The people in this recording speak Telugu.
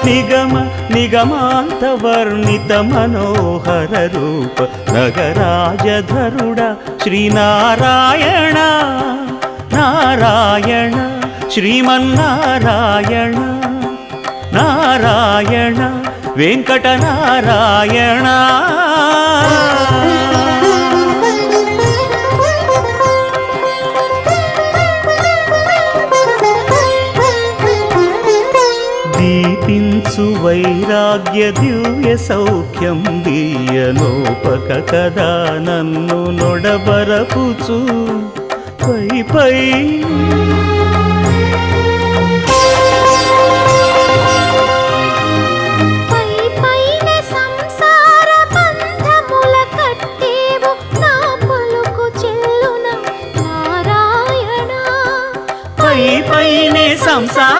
నిగమ నిగమాంతవర్ణిత మనోహర రూప నగరాజధరుడ శ్రీనారాయణ నారాయణ శ్రీమన్నారాయణ నారాయణ వెంకటనారాయణ. దీపించు వైరాగ్య దివ్య సౌఖ్యం దీయలోపక కదా నన్ను నొడబరపుచు పై పై